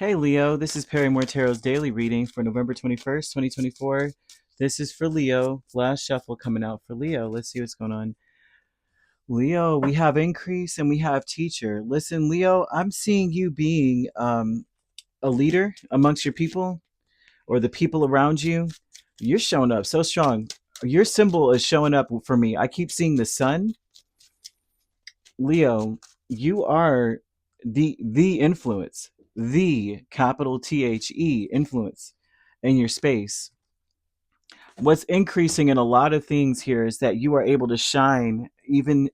Hey Leo, this is Perrymore Tarot's daily reading for November 21st, 2024. This is for Leo. Last shuffle coming out for Leo. Let's see what's going on. Leo, we have increase and we have teacher. Listen, Leo, I'm seeing you being a leader amongst your people or the people around you. You're showing up so strong. Your symbol is showing up for me. I keep seeing the sun. Leo, you are the influence, the capital THE influence in your space. What's increasing in a lot of things here is that you are able to shine even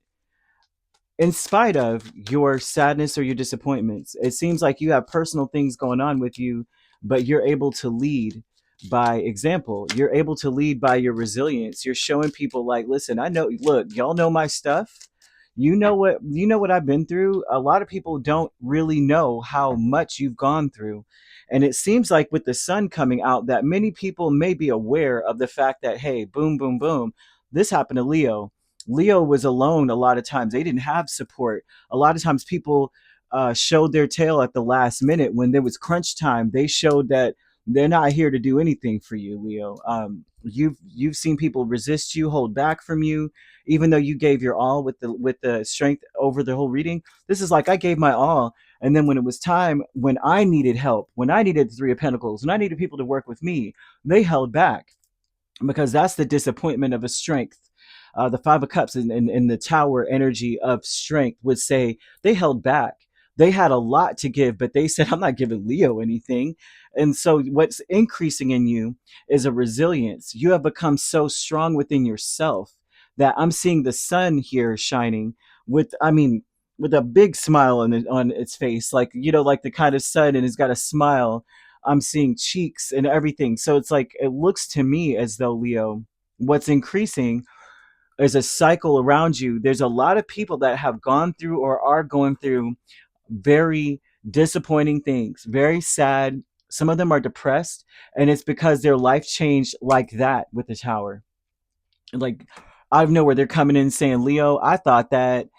in spite of your sadness or your disappointments. It seems like you have personal things going on with you, but you're able to lead by example. You're able to lead by your resilience. You're showing people like, listen, I know, look, y'all know my stuff. You know what I've been through. A lot of people don't really know how much you've gone through. And it seems like with the sun coming out that many people may be aware of the fact that, hey, boom, boom, boom, this happened to Leo. Leo was alone a lot of times. They didn't have support. A lot of times people showed their tail at the last minute when there was crunch time. They showed that they're not here to do anything for you, Leo. You've seen people resist you, hold back from you, even though you gave your all with the strength over the whole reading. This is like I gave my all, and then when it was time, when I needed help, when I needed the Three of Pentacles, when I needed people to work with me, they held back because that's the disappointment of a strength. The Five of Cups and the Tower energy of strength would say they held back. They had a lot to give, but they said, I'm not giving Leo anything. And so, what's increasing in you is a resilience. You have become so strong within yourself that I'm seeing the sun here shining with, I mean, with a big smile on its face, like, like the kind of sun, and it's got a smile. I'm seeing cheeks and everything. So it's like, it looks to me as though, Leo, what's increasing is a cycle around you. There's a lot of people that have gone through or are going through very disappointing things, very sad. Some of them are depressed, and it's because their life changed like that with the tower. Like, I know where they're coming in saying, Leo, I thought that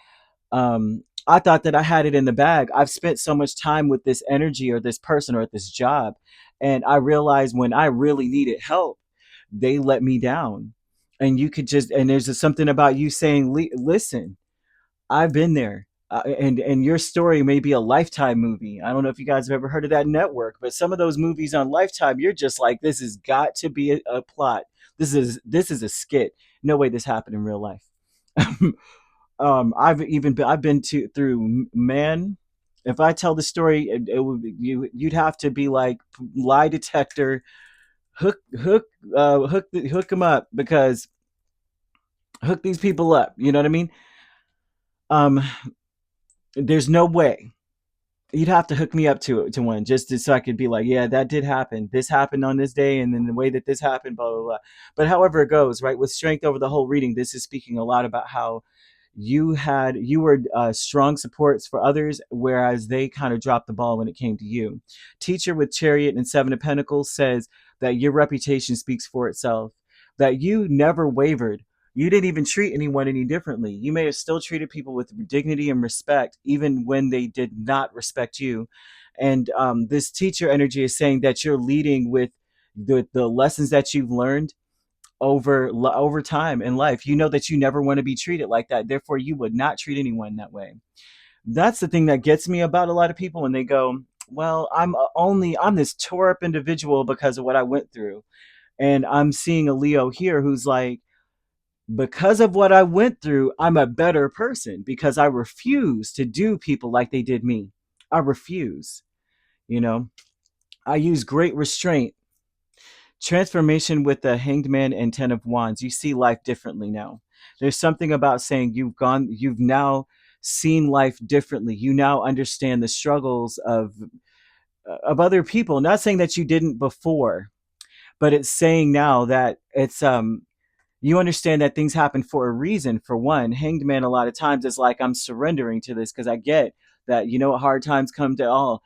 I had it in the bag. I've spent so much time with this energy or this person or at this job. And I realized when I really needed help, they let me down. And you could just, and there's just something about you saying, listen, I've been there. And your story may be a Lifetime movie. I don't know if you guys have ever heard of that network, but some of those movies on Lifetime, you're just like, this has got to be a plot. This is a skit. No way this happened in real life. I've been to through, man. If I tell the story, it would be, you'd have to be like lie detector, hook them up, because hook these people up. You know what I mean? Um, there's no way you'd have to hook me up to one so I could be like, yeah, that did happen. This happened on this day, and then the way that this happened, blah blah blah. But however it goes, right? With strength over the whole reading, this is speaking a lot about how you were strong supports for others, whereas they kind of dropped the ball when it came to you. Teacher with Chariot and Seven of Pentacles says that your reputation speaks for itself, that you never wavered. You didn't even treat anyone any differently. You may have still treated people with dignity and respect even when they did not respect you. And this teacher energy is saying that you're leading with the lessons that you've learned over time in life. You know that you never want to be treated like that, therefore you would not treat anyone that way. That's the thing that gets me about a lot of people when they go, well, I'm this tore up individual because of what I went through. And I'm seeing a Leo here who's like, because of what I went through, I'm a better person because I refuse to do people like they did me. I refuse. you know I use great restraint. Transformation with the Hanged Man and Ten of Wands. You see life differently now. There's something about saying you've now seen life differently. You now understand the struggles of other people. Not saying that you didn't before, but it's saying now that you understand that things happen for a reason. For one, Hanged Man a lot of times is like, I'm surrendering to this because I get that, hard times come to all.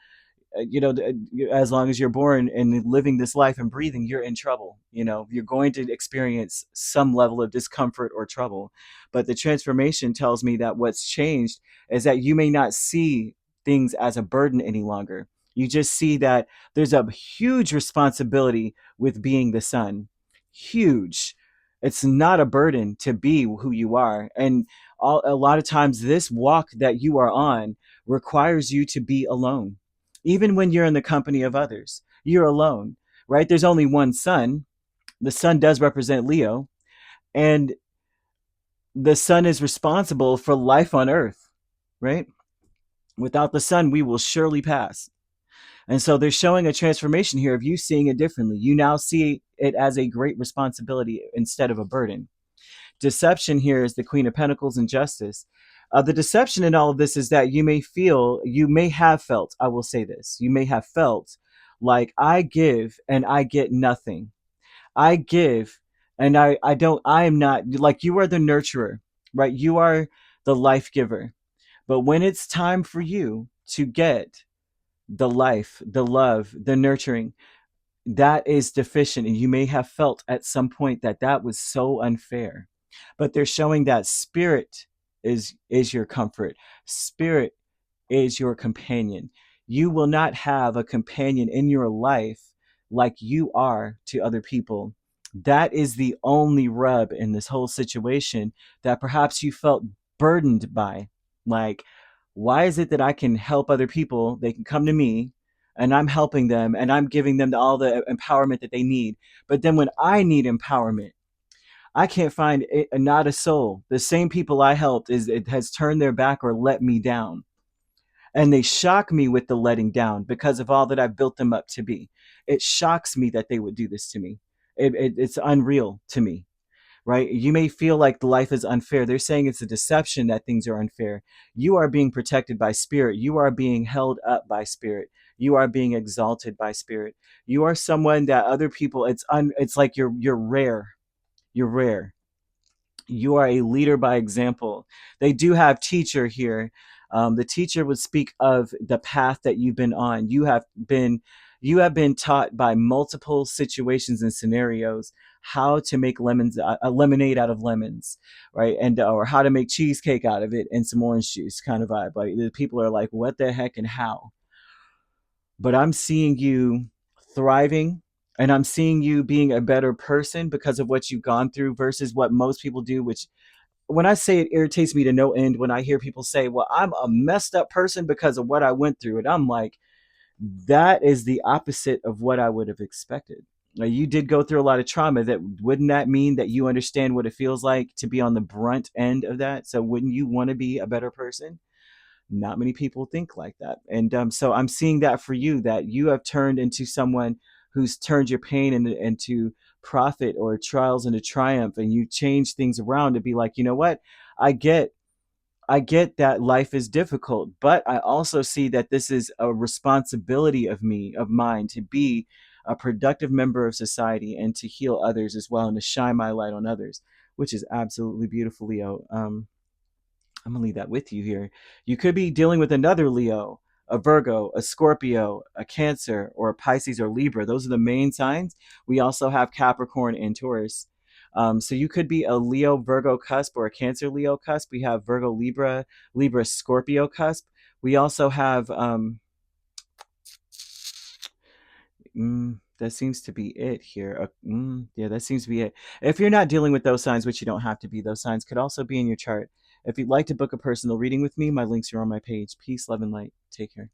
As long as you're born and living this life and breathing, you're in trouble. You're going to experience some level of discomfort or trouble. But the transformation tells me that what's changed is that you may not see things as a burden any longer. You just see that there's a huge responsibility with being the sun. Huge. It's not a burden to be who you are. And a lot of times, this walk that you are on requires you to be alone. Even when you're in the company of others, you're alone, right? There's only one sun. The sun does represent Leo, and the sun is responsible for life on earth, right? Without the sun, we will surely pass. And so they're showing a transformation here of you seeing it differently. You now see it as a great responsibility instead of a burden. Deception here is the Queen of Pentacles and Justice. The deception in all of this is that you may have felt, I will say this, you may have felt like I give and I get nothing. I give and I am not, like, you are the nurturer, right? You are the life giver. But when it's time for you to get the life, the love, the nurturing, that is deficient. And you may have felt at some point that that was so unfair. But they're showing that spirit is your comfort. Spirit is your companion. You will not have a companion in your life like you are to other people. That is the only rub in this whole situation that perhaps you felt burdened by. Like, why is it that I can help other people? They can come to me and I'm helping them and I'm giving them all the empowerment that they need. But then when I need empowerment, I can't find not a soul. The same people I helped it has turned their back or let me down, and they shock me with the letting down because of all that I've built them up to be. It shocks me that they would do this to me. It's unreal to me, right? You may feel like the life is unfair. They're saying it's a deception that things are unfair. You are being protected by spirit. You are being held up by spirit. You are being exalted by spirit. You are someone that other people, it's like you're rare. You're rare. You are a leader by example. They do have teacher here. The teacher would speak of the path that you've been on. You have been taught by multiple situations and scenarios how to make lemons, a lemonade out of lemons, right? And or how to make cheesecake out of it and some orange juice kind of vibe. Like, the people are like, what the heck and how? But I'm seeing you thriving, and I'm seeing you being a better person because of what you've gone through versus what most people do, which, when I say, it irritates me to no end when I hear people say, well, I'm a messed up person because of what I went through. And I'm like, that is the opposite of what I would have expected. Now, you did go through a lot of trauma. That wouldn't that mean that you understand what it feels like to be on the brunt end of that? So wouldn't you want to be a better person? Not many people think like that. And so I'm seeing that for you, that you have turned into someone who's turned your pain into profit, or trials into triumph, and you change things around to be like, you know what, i get I get that life is difficult, but I also see that this is a responsibility of mine, to be a productive member of society and to heal others as well, and to shine my light on others, which is absolutely beautiful, Leo. I'm gonna leave that with you here. You could be dealing with another Leo, a Virgo, a Scorpio, a Cancer, or a Pisces or Libra. Those are the main signs. We also have Capricorn and Taurus. So you could be a Leo Virgo cusp or a Cancer Leo cusp. We have Virgo Libra, Libra Scorpio cusp. We also have that seems to be it here. Yeah, that seems to be it. If you're not dealing with those signs, which you don't have to be, those signs could also be in your chart. If you'd like to book a personal reading with me, my links are on my page. Peace, love, and light. Take care.